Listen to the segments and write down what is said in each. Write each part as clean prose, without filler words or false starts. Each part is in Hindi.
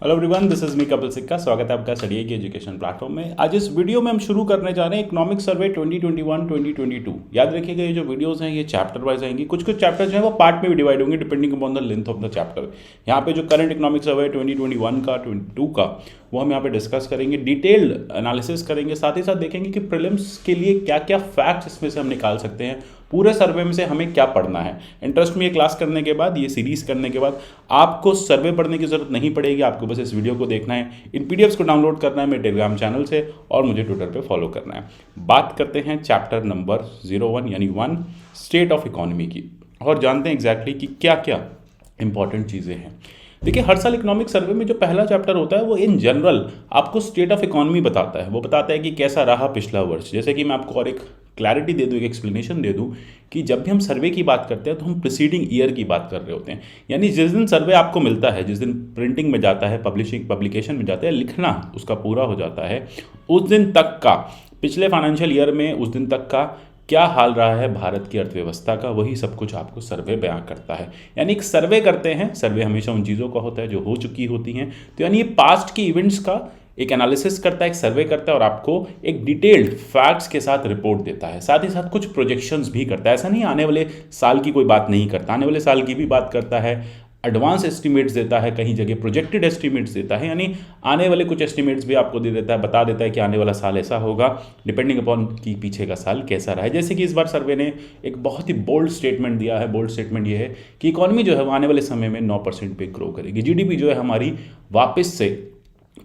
Hello everyone, this is me Kapil सिक्का। स्वागत है आपका स्टडी की एजुकेशन प्लेटफॉर्म में। आज इस वीडियो में हम शुरू करने जा रहे हैं इकोनॉमिक सर्वे 2021-2022। याद रखिएगा, ये जो वीडियोस हैं ये चैप्टर वाइज आएंगी। कुछ चैप्टर जो है वो पार्ट में भी डिवाइड होंगे depending upon the length of the chapter. यहाँ पे जो करंट इकोनॉमिक सर्वे 2021 का 22 का वो हम यहाँ पे डिस्कस करेंगे, डिटेल्ड एनालिसिस करेंगे। साथ ही साथ देखेंगे कि प्रीलिम्स के लिए क्या क्या फैक्ट्स इसमें से हम निकाल सकते हैं, पूरे सर्वे में से हमें क्या पढ़ना है। इंटरेस्ट में ये क्लास करने के बाद, ये सीरीज करने के बाद आपको सर्वे पढ़ने की जरूरत नहीं पड़ेगी। आपको बस इस वीडियो को देखना है, इन पीडीएफ्स को डाउनलोड करना है मेरे टेलीग्राम चैनल से और मुझे ट्विटर पे फॉलो करना है। बात करते हैं चैप्टर नंबर 01 यानी 1 स्टेट ऑफ इकोनॉमी की, और जानते हैं एग्जैक्टली कि क्या क्या इंपॉर्टेंट चीज़ें हैं। देखिए, हर साल इकोनॉमिक सर्वे में जो पहला चैप्टर होता है वो इन जनरल आपको स्टेट ऑफ इकोनॉमी बताता है। वो बताता है कि कैसा रहा पिछला वर्ष। जैसे कि मैं आपको और एक क्लैरिटी दे दूँ, एक एक्सप्लेनेशन दे दूँ कि जब भी हम सर्वे की बात करते हैं तो हम प्रीसीडिंग ईयर की बात कर रहे होते हैं। यानी जिस दिन सर्वे आपको मिलता है, जिस दिन प्रिंटिंग में जाता है, पब्लिकेशन में जाता है, लिखना उसका पूरा हो जाता है, उस दिन तक का, पिछले फाइनेंशियल ईयर में उस दिन तक का क्या हाल रहा है भारत की अर्थव्यवस्था का, वही सब कुछ आपको सर्वे बयां करता है। यानी एक सर्वे करते हैं, सर्वे हमेशा उन चीज़ों का होता है जो हो चुकी होती हैं। तो यानी ये पास्ट की इवेंट्स का एक एनालिसिस करता है, एक सर्वे करता है और आपको एक डिटेल्ड फैक्ट्स के साथ रिपोर्ट देता है। साथ ही साथ कुछ प्रोजेक्शंस भी करता है। ऐसा नहीं आने वाले साल की कोई बात नहीं करता, आने वाले साल की भी बात करता है। एडवांस एस्टिमेट्स देता है, कहीं जगह प्रोजेक्टेड एस्टिमेट्स देता है, यानी आने वाले कुछ एस्टिमेट्स भी आपको दे देता है, बता देता है कि आने वाला साल ऐसा होगा डिपेंडिंग अपॉन कि पीछे का साल कैसा रहा है। जैसे कि इस बार सर्वे ने एक बहुत ही बोल्ड स्टेटमेंट दिया है। बोल्ड स्टेटमेंट ये है कि इकॉनमी जो है वो आने वाले समय में 9% पे ग्रो करेगी। जीडीपी जो है हमारी वापस से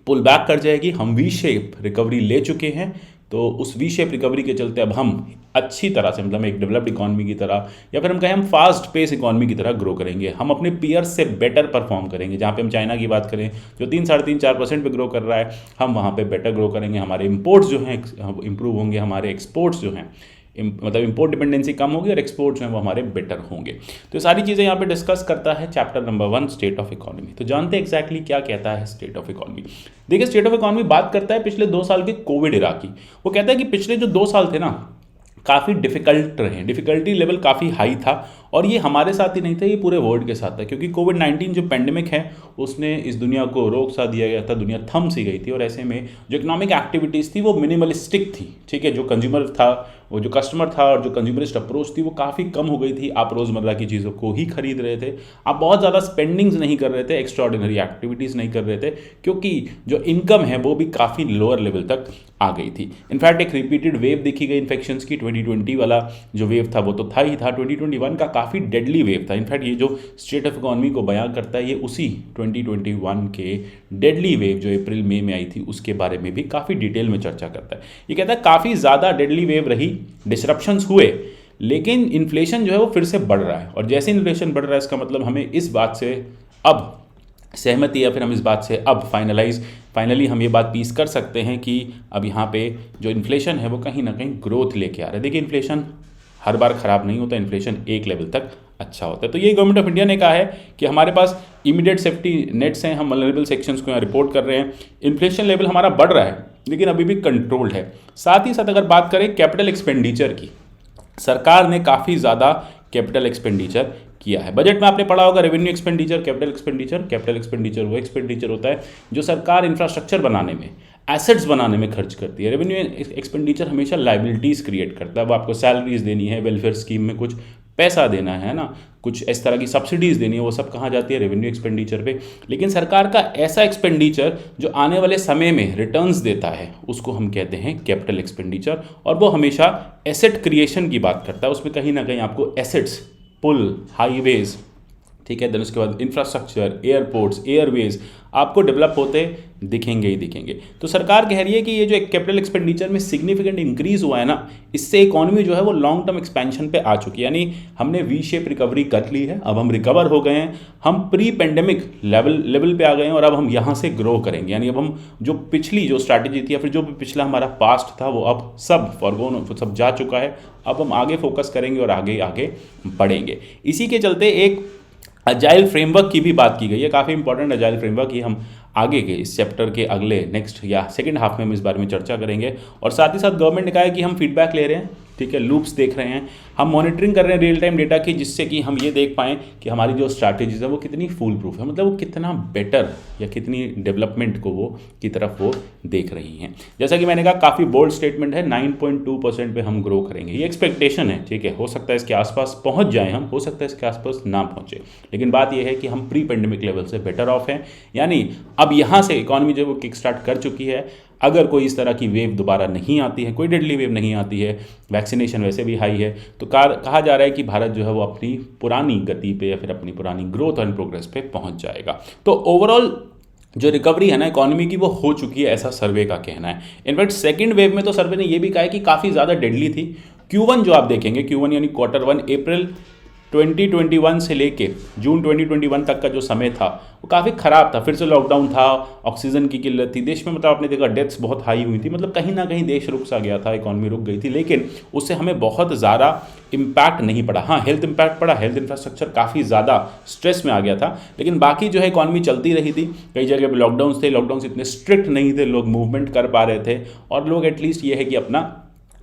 पुल बैक कर जाएगी। हम वी शेप रिकवरी ले चुके हैं, तो उस वी शेप रिकवरी के चलते अब हम अच्छी तरह से, मतलब एक डेवलप्ड इकॉनमी की तरह, या फिर हम कहें हम फास्ट पेस इकॉनमी की तरह ग्रो करेंगे। हम अपने पीयर्स से बेटर परफॉर्म करेंगे। जहाँ पे हम चाइना की बात करें जो 3-3.5-4% पे ग्रो कर रहा है, हम वहाँ पे बेटर ग्रो करेंगे। हमारे इंपोर्ट्स जो हैं इंप्रूव होंगे, हमारे एक्सपोर्ट्स जो हैं मतलब इंपोर्ट डिपेंडेंसी कम होगी और एक्सपोर्ट्स हैं वो हमारे बेटर होंगे। तो सारी चीज़ें यहाँ पे डिस्कस करता है chapter number 1 state of economy. तो जानते हैं एग्जैक्टली क्या कहता है स्टेट ऑफ इकोनॉमी। देखिए, स्टेट ऑफ इकोनॉमी बात करता है पिछले 2 साल के कोविड इरा की। वो कहता है कि पिछले जो 2 साल थे ना, काफ़ी डिफिकल्ट रहे, डिफिकल्टी लेवल काफ़ी हाई था। और ये हमारे साथ ही नहीं था, ये पूरे वर्ल्ड के साथ था, क्योंकि कोविड-19 जो पेंडेमिक है उसने इस दुनिया को रोक सा दिया गया था, दुनिया थम सी गई थी। और ऐसे में जो इकोनॉमिक एक्टिविटीज़ थी वो मिनिमलिस्टिक थी, ठीक है। जो कंज्यूमर था, वो जो कस्टमर था और जो कंज्यूमरिस्ट अप्रोच थी वो काफ़ी कम हो गई थी। आप रोज़मर्रा की चीज़ों को ही खरीद रहे थे, आप बहुत ज़्यादा स्पेंडिंग्स नहीं कर रहे थे, एक्स्ट्राऑर्डिनरी एक्टिविटीज़ नहीं कर रहे थे, क्योंकि जो इनकम है वो भी काफ़ी लोअर लेवल तक आ गई थी। इनफैक्ट एक रिपीटेड वेव देखी गई इन्फेक्शंस की। 2020 वाला जो वेव था वो तो था ही था, 2021 का काफ़ी डेडली वेव था। इनफैक्ट ये जो स्टेट ऑफ इकोनॉमी को बयां करता है ये उसी 2021 के डेडली वेव जो अप्रैल मई में आई थी उसके बारे में भी काफ़ी डिटेल में चर्चा करता है। ये कहता है काफ़ी ज़्यादा डेडली वेव रही, डिसरप्शंस हुए, लेकिन इन्फ्लेशन जो है वो फिर से बढ़ रहा है। और जैसे इन्फ्लेशन बढ़ रहा है इसका मतलब हमें इस बात से अब सहमति, या फिर हम इस बात से अब फाइनली हम ये बात पीस कर सकते हैं कि अब यहाँ पे जो इन्फ्लेशन है वो कहीं ना कहीं ग्रोथ लेके आ रहा है। देखिए, इन्फ्लेशन हर बार ख़राब नहीं होता, इन्फ्लेशन एक लेवल तक अच्छा होता है। तो ये गवर्नमेंट ऑफ इंडिया ने कहा है कि हमारे पास इमीडिएट सेफ्टी नेट्स हैं, हम वल्नरेबल सेक्शंस को यहाँ रिपोर्ट कर रहे हैं। इन्फ्लेशन लेवल हमारा बढ़ रहा है लेकिन अभी भी कंट्रोल्ड है। साथ ही साथ अगर बात करें कैपिटल एक्सपेंडिचर की, सरकार ने काफ़ी ज़्यादा कैपिटल एक्सपेंडिचर किया है। बजट में आपने पढ़ा होगा revenue expenditure, capital expenditure. Capital expenditure वो एक्सपेंडिचर होता है जो सरकार इंफ्रास्ट्रक्चर बनाने में, एसेट्स बनाने में खर्च करती है। रेवेन्यू एक्सपेंडिचर हमेशा लाइबिलिटीज़ क्रिएट करता है। अब आपको सैलरीज देनी है, वेलफेयर स्कीम में कुछ पैसा देना है ना, कुछ इस तरह की सब्सिडीज़ देनी है, वो सब कहाँ जाती है? रेवेन्यू एक्सपेंडिचर पे। लेकिन सरकार का ऐसा एक्सपेंडिचर जो आने वाले समय में रिटर्न्स देता है उसको हम कहते हैं कैपिटल एक्सपेंडिचर। और वो हमेशा एसेट क्रिएशन की बात करता है। उसमें कहीं ना कहीं आपको एसेट्स, पुल, हाईवेज, ठीक है, देन उसके बाद इंफ्रास्ट्रक्चर, एयरपोर्ट्स, एयरवेज आपको डेवलप होते दिखेंगे ही दिखेंगे। तो सरकार कह रही है कि ये जो कैपिटल एक्सपेंडिचर में सिग्निफिकेंट इंक्रीज हुआ है ना, इससे इकोनॉमी जो है वो लॉन्ग टर्म एक्सपेंशन पे आ चुकी है। यानी हमने वी शेप रिकवरी कर ली है, अब हम रिकवर हो गए हैं, हम प्री पेंडेमिक लेवल पे आ गए हैं और अब हम यहाँ से ग्रो करेंगे। यानी अब हम जो पिछली जो स्ट्रैटेजी थी या फिर जो भी पिछला हमारा पास्ट था वो अब सब फॉरगोन, सब जा चुका है। अब हम आगे फोकस करेंगे और आगे आगे बढ़ेंगे। इसी के चलते एक अजाइल फ्रेमवर्क की भी बात की गई है, काफ़ी इंपॉर्टेंट अजाइल फ्रेमवर्क ही हम आगे के इस चैप्टर के अगले नेक्स्ट या सेकंड हाफ में हम इस बारे में चर्चा करेंगे। और साथ ही साथ गवर्नमेंट ने कहा है कि हम फीडबैक ले रहे हैं, ठीक है, लूप्स देख रहे हैं, हम मॉनिटरिंग कर रहे हैं रियल टाइम डेटा की, जिससे कि हम ये देख पाएँ कि हमारी जो स्ट्रैटेजीज है वो कितनी फूल प्रूफ है, मतलब वो कितना बेटर या कितनी डेवलपमेंट को वो की तरफ वो देख रही हैं। जैसा कि मैंने कहा, काफ़ी बोल्ड स्टेटमेंट है, 9.2% पे हम ग्रो करेंगे, ये एक्सपेक्टेशन है, ठीक है, हो सकता है इसके आसपास पहुंच जाए हम, हो सकता है इसके आसपास ना पहुंचे, लेकिन बात यह है कि हम प्री पेंडेमिक लेवल से बेटर ऑफ हैं। यानी अब यहाँ से इकॉनमी जो वो किक स्टार्ट कर चुकी है, अगर कोई इस तरह की वेव दोबारा नहीं आती है, कोई डेडली वेव नहीं आती है, वैक्सीनेशन वैसे भी हाई है, तो कहा जा रहा है कि भारत जो है वो अपनी पुरानी गति पे या फिर अपनी पुरानी ग्रोथ एंड प्रोग्रेस पे पहुंच जाएगा। तो ओवरऑल जो रिकवरी है ना इकोनॉमी की, वो हो चुकी है, ऐसा सर्वे का कहना है। इनफैक्ट सेकंड वेव में तो सर्वे ने ये भी कहा है कि काफ़ी ज़्यादा डेडली थी। Q1 जो आप देखेंगे, Q1 यानी Q1 अप्रैल 2021 से लेके जून 2021 तक का जो समय था वो काफ़ी ख़राब था। फिर से लॉकडाउन था, ऑक्सीजन की किल्लत थी देश में, मतलब आपने देखा डेथ्स बहुत हाई हुई थी, मतलब कहीं ना कहीं देश रुक सा गया था, इकॉनमी रुक गई थी, लेकिन उससे हमें बहुत ज़्यादा इम्पैक्ट नहीं पड़ा। हाँ, हेल्थ इम्पैक्ट पड़ा, हेल्थ इंफ्रास्ट्रक्चर काफ़ी ज़्यादा स्ट्रेस में आ गया था, लेकिन बाकी जो है इकॉनमी चलती रही थी। कई जगह पर लॉकडाउन थे, लॉकडाउन इतने स्ट्रिक्ट नहीं थे, लोग मूवमेंट कर पा रहे थे, और लोग एटलीस्ट ये है कि अपना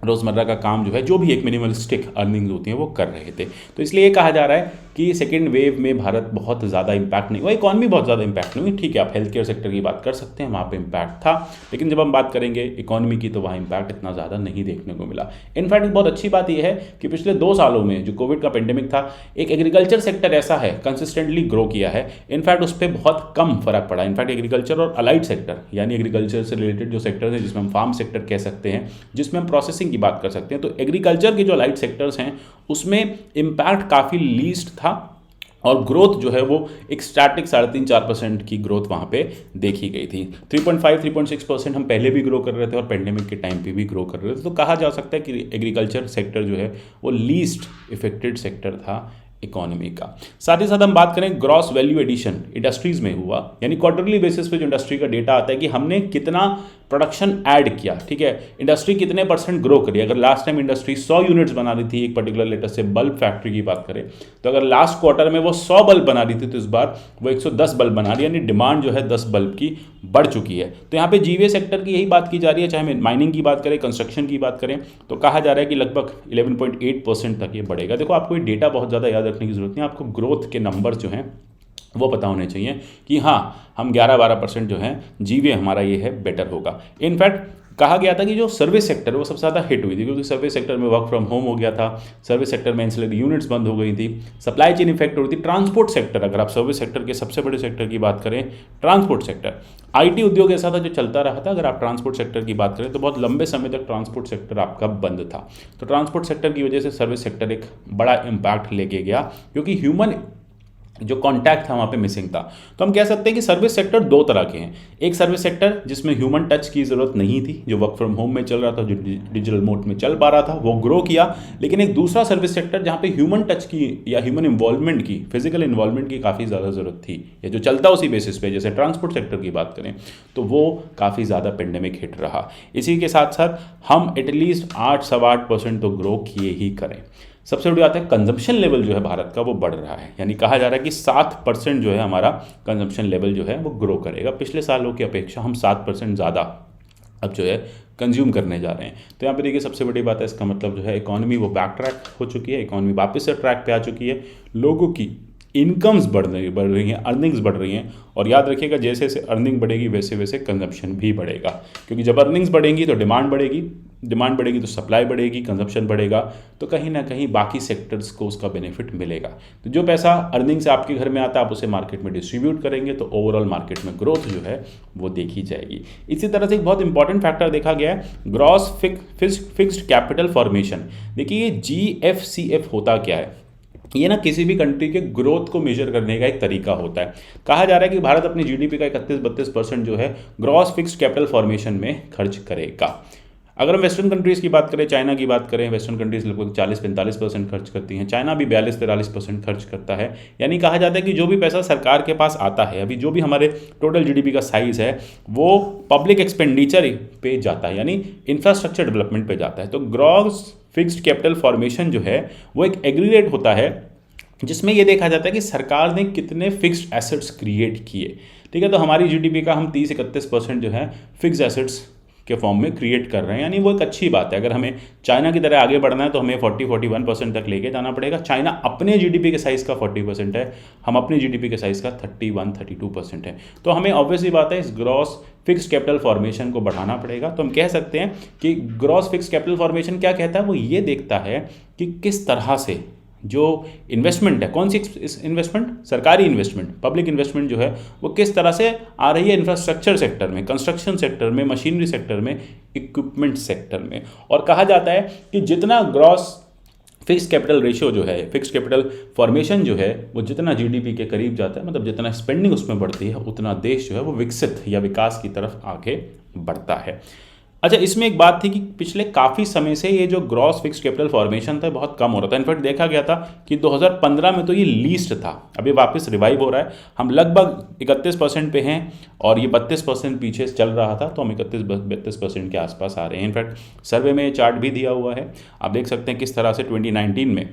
रोज़मर्रा का काम जो है, जो भी एक मिनिमलिस्टिक अर्निंग्स होती हैं वो कर रहे थे। तो इसलिए ये कहा जा रहा है कि सेकेंड वेव में भारत बहुत ज़्यादा इम्पैक्ट नहीं हुआ, इकॉनमी बहुत ज़्यादा इम्पैक्ट नहीं हुई। ठीक है, आप हेल्थ केयर सेक्टर की बात कर सकते हैं, वहाँ पे इम्पैक्ट था, लेकिन जब हम बात करेंगे इकॉनमी की तो वहाँ इम्पैक्ट इतना ज़्यादा नहीं देखने को मिला। इनफैक्ट बहुत अच्छी बात यह है कि पिछले 2 सालों में जो कोविड का पेंडेमिक था, एक एग्रीकल्चर सेक्टर ऐसा है कंसिस्टेंटली ग्रो किया है, इनफैक्ट उस पर बहुत कम फर्क पड़ा। इनफैक्ट एग्रीकल्चर और अलाइड सेक्टर, यानी एग्रीकल्चर से रिलेटेड जो सेक्टर है, जिसमें हम फार्म सेक्टर कह सकते हैं, जिसमें हम प्रोसेसिंग की बात कर सकते हैं, तो एग्रीकल्चर के जो अलाइड सेक्टर्स हैं उसमें इम्पैक्ट काफ़ी लीस्ट था, और ग्रोथ जो है वो एक स्टैटिक 3.5-4% की ग्रोथ वहाँ पे देखी गई थी। 3.5-3.6% हम पहले भी ग्रो कर रहे थे और पेंडेमिक के टाइम पे भी ग्रो कर रहे थे। तो कहा जा सकता है कि एग्रीकल्चर सेक्टर जो है वो लीस्ट इफेक्टेड सेक्टर था इकोनॉमी का। साथ ही साथ हम बात करें ग्रॉस वैल्यू एडिशन इंडस्ट्रीज में हुआ, यानी क्वार्टरली बेसिस पे जो इंडस्ट्री का डेटा आता है कि हमने कितना प्रोडक्शन ऐड किया, ठीक है, इंडस्ट्री कितने % ग्रो करी। अगर लास्ट टाइम इंडस्ट्री 100 यूनिट्स बना रही थी, एक पर्टिकुलर लेटेस्ट से बल्ब फैक्ट्री की बात करें, तो अगर लास्ट क्वार्टर में वो 100 बल्ब बना रही थी, तो इस बार वो 110 बल्ब बना रही है, यानी डिमांड जो है 10 बल्ब की बढ़ चुकी है। तो यहाँ पे जीवीए सेक्टर की यही बात की जा रही है, चाहे माइनिंग की बात करें, कंस्ट्रक्शन की बात करें, तो कहा जा रहा है कि लगभग 11.8% तक ये बढ़ेगा। देखो, आपको ये डेटा बहुत ज़्यादा याद रखने की जरूरत नहीं, आपको ग्रोथ के नंबर्स जो हैं वो पता होने चाहिए कि हाँ, हम 11-12% जो है जीवीए हमारा ये है बेटर होगा। इनफैक्ट कहा गया था कि जो सर्विस सेक्टर वो सबसे ज़्यादा हिट हुई थी, क्योंकि सर्विस सेक्टर में वर्क फ्रॉम होम हो गया था, सर्विस सेक्टर में एंसिलरी यूनिट्स बंद हो गई थी, सप्लाई चेन इफेक्ट हो रही थी। ट्रांसपोर्ट सेक्टर, अगर आप सर्विस सेक्टर के सबसे बड़े सेक्टर की बात करें, ट्रांसपोर्ट सेक्टर, आईटी उद्योग ऐसा था जो चलता रहा था। अगर आप ट्रांसपोर्ट सेक्टर की बात करें तो बहुत लंबे समय तक ट्रांसपोर्ट सेक्टर आपका बंद था। तो ट्रांसपोर्ट सेक्टर की वजह से सर्विस सेक्टर एक बड़ा इम्पैक्ट लेके गया, क्योंकि ह्यूमन जो कॉन्टैक्ट था वहाँ पे मिसिंग था। तो हम कह सकते हैं कि सर्विस सेक्टर 2 तरह के हैं। एक सर्विस सेक्टर जिसमें ह्यूमन टच की ज़रूरत नहीं थी, जो वर्क फ्रॉम होम में चल रहा था, जो डिजिटल मोड में चल पा रहा था, वो ग्रो किया। लेकिन एक दूसरा सर्विस सेक्टर जहाँ पे ह्यूमन टच की या ह्यूमन इन्वॉल्वमेंट की, फिजिकल इन्वॉल्वमेंट की काफ़ी ज़्यादा ज़रूरत थी, या जो चलता उसी बेसिस पे, जैसे ट्रांसपोर्ट सेक्टर की बात करें, तो वो काफ़ी ज़्यादा पेंडेमिक हिट रहा। इसी के साथ साथ हम एटलीस्ट 8-8.25% तो ग्रो किए ही करें। सबसे बड़ी बात है, कंजम्पशन लेवल जो है भारत का वो बढ़ रहा है, यानी कहा जा रहा है कि 7% जो है हमारा कंजम्पशन लेवल जो है वो ग्रो करेगा। पिछले सालों की अपेक्षा हम 7% ज़्यादा अब जो है कंज्यूम करने जा रहे हैं। तो यहाँ पे देखिए, सबसे बड़ी बात है, इसका मतलब जो है इकॉनमी वो बैक ट्रैक हो चुकी है, इकॉनमी वापस से ट्रैक पे आ चुकी है, लोगों की इनकम्स बढ़ रही हैं, अर्निंग्स बढ़ रही हैं। और याद रखिएगा, जैसे जैसे अर्निंग बढ़ेगी वैसे वैसे कंजम्पशन भी बढ़ेगा, क्योंकि जब अर्निंग्स बढ़ेंगी तो डिमांड बढ़ेगी, डिमांड बढ़ेगी तो सप्लाई बढ़ेगी, कंजम्पशन बढ़ेगा, तो कहीं ना कहीं बाकी सेक्टर्स को उसका बेनिफिट मिलेगा। तो जो पैसा अर्निंग से आपके घर में आता है, आप उसे मार्केट में डिस्ट्रीब्यूट करेंगे, तो ओवरऑल मार्केट में ग्रोथ जो है वो देखी जाएगी। इसी तरह से एक बहुत इंपॉर्टेंट फैक्टर देखा गया है, ग्रॉस फिक्स्ड कैपिटल फॉर्मेशन। देखिए, ये GFCF होता क्या है? ये ना किसी भी कंट्री के ग्रोथ को मेजर करने का एक तरीका होता है। कहा जा रहा है कि भारत अपनी GDP का 31-32% जो है ग्रॉस फिक्स्ड कैपिटल फॉर्मेशन में खर्च करेगा। अगर हम वेस्टर्न कंट्रीज़ की बात करें, चाइना की बात करें, वेस्टर्न कंट्रीज लगभग 40-45% खर्च करती हैं, चाइना भी 42-43% खर्च करता है। यानी कहा जाता है कि जो भी पैसा सरकार के पास आता है, अभी जो भी हमारे टोटल GDP का साइज़ है, वो पब्लिक एक्सपेंडिचर पे जाता है, यानी इंफ्रास्ट्रक्चर डेवलपमेंट पे जाता है। तो ग्रॉस फिक्स्ड कैपिटल फॉर्मेशन जो है वो एक एग्रीगेट होता है, जिसमें ये देखा जाता है कि सरकार ने कितने फिक्स्ड एसेट्स क्रिएट किए। ठीक है, तो हमारी GDP का हम 30-31% जो है फिक्स्ड एसेट्स के फॉर्म में क्रिएट कर रहे हैं, यानी वो एक अच्छी बात है। अगर हमें चाइना की तरह आगे बढ़ना है तो हमें 40-41% तक लेके जाना पड़ेगा। चाइना अपने जीडीपी के साइज़ का 40% है, हम अपने जीडीपी के साइज़ का 31-32% है। तो हमें ऑब्वियसली बात है इस ग्रॉस फिक्स्ड कैपिटल फॉर्मेशन को बढ़ाना पड़ेगा। तो हम कह सकते हैं कि ग्रॉस फिक्स्ड कैपिटल फॉर्मेशन क्या कहता है, वो ये देखता है कि किस तरह से जो इन्वेस्टमेंट है, कौन सी इन्वेस्टमेंट, सरकारी इन्वेस्टमेंट, पब्लिक इन्वेस्टमेंट जो है वो किस तरह से आ रही है इंफ्रास्ट्रक्चर सेक्टर में, कंस्ट्रक्शन सेक्टर में, मशीनरी सेक्टर में, इक्विपमेंट सेक्टर में। और कहा जाता है कि जितना ग्रॉस फिक्स कैपिटल रेशियो जो है, फिक्स कैपिटल फॉर्मेशन जो है, वो जितना जीडीपी के करीब जाता है, मतलब जितना स्पेंडिंग उसमें बढ़ती है, उतना देश जो है वो विकसित या विकास की तरफ आगे बढ़ता है। अच्छा, इसमें एक बात थी कि पिछले काफ़ी समय से ये जो ग्रॉस फिक्स्ड कैपिटल फॉर्मेशन था बहुत कम हो रहा था। इनफैक्ट देखा गया था कि 2015 में तो ये लीस्ट था, अभी वापस रिवाइव हो रहा है। हम लगभग 31% पे हैं और ये 32% पीछे चल रहा था, तो हम 31-32% के आसपास आ रहे हैं। इनफैक्ट सर्वे में चार्ट भी दिया हुआ है, आप देख सकते हैं किस तरह से 2019 में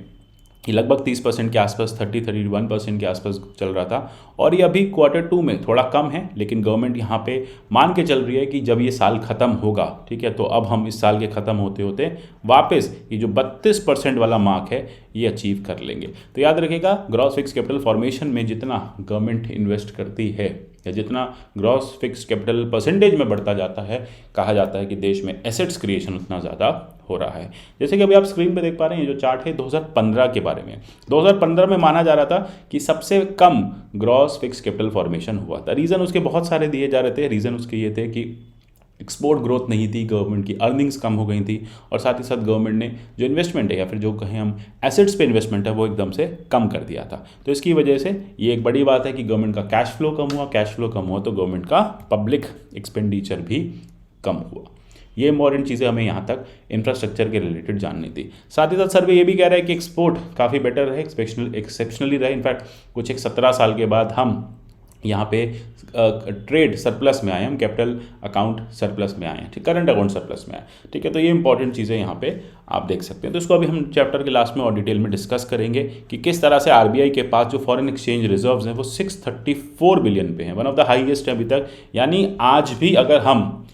ये लगभग 30% के आसपास, 30-31% के आसपास चल रहा था। और ये अभी Q2 में थोड़ा कम है, लेकिन गवर्नमेंट यहाँ पे मान के चल रही है कि जब ये साल ख़त्म होगा, ठीक है, तो अब हम इस साल के ख़त्म होते होते वापस ये जो 32% वाला मार्क है ये अचीव कर लेंगे। तो याद रखिएगा, ग्रॉस फिक्स कैपिटल फॉर्मेशन में जितना गवर्नमेंट इन्वेस्ट करती है या जितना ग्रॉस फिक्स कैपिटल परसेंटेज में बढ़ता जाता है, कहा जाता है कि देश में एसेट्स क्रिएशन उतना ज़्यादा हो रहा है। जैसे कि अभी आप स्क्रीन पे देख पा रहे हैं, ये जो चार्ट है 2015 के बारे में, 2015 में माना जा रहा था कि सबसे कम ग्रॉस फिक्स कैपिटल फॉर्मेशन हुआ था। रीज़न उसके बहुत सारे दिए जा रहे थे। रीज़न उसके ये थे कि एक्सपोर्ट ग्रोथ नहीं थी, गवर्नमेंट की अर्निंग्स कम हो गई थी, और साथ ही साथ गवर्नमेंट ने जो इन्वेस्टमेंट है या फिर जो कहें हम एसेट्स पे इन्वेस्टमेंट है वो एकदम से कम कर दिया था। तो इसकी वजह से ये एक बड़ी बात है कि गवर्नमेंट का कैश फ्लो कम हुआ। कैश फ्लो कम हुआ तो गवर्नमेंट का पब्लिक एक्सपेंडिचर भी कम हुआ। ये इंपॉर्टेंट चीज़ें हमें यहाँ तक इंफ्रास्ट्रक्चर के रिलेटेड जाननी थी। साथ ही साथ सर्वे ये भी कह रहा है कि एक्सपोर्ट काफ़ी बेटर रहे, एक्सेप्शनली रहे। इनफैक्ट कुछ एक 17 साल के बाद हम यहाँ पे ट्रेड सरप्लस में आए, हम कैपिटल अकाउंट सरप्लस में आए हैं, ठीक, करंट अकाउंट सरप्लस में आए, ठीक है। तो ये इंपॉर्टेंट चीज़ें यहाँ पे आप देख सकते हैं। तो इसको अभी हम चैप्टर के लास्ट में और डिटेल में डिस्कस करेंगे कि किस तरह से आरबीआई के पास जो फॉरेन एक्सचेंज रिजर्व्स हैं वो 634 बिलियन पे हैं, वन ऑफ द हाईएस्ट है अभी तक। यानी आज भी अगर हम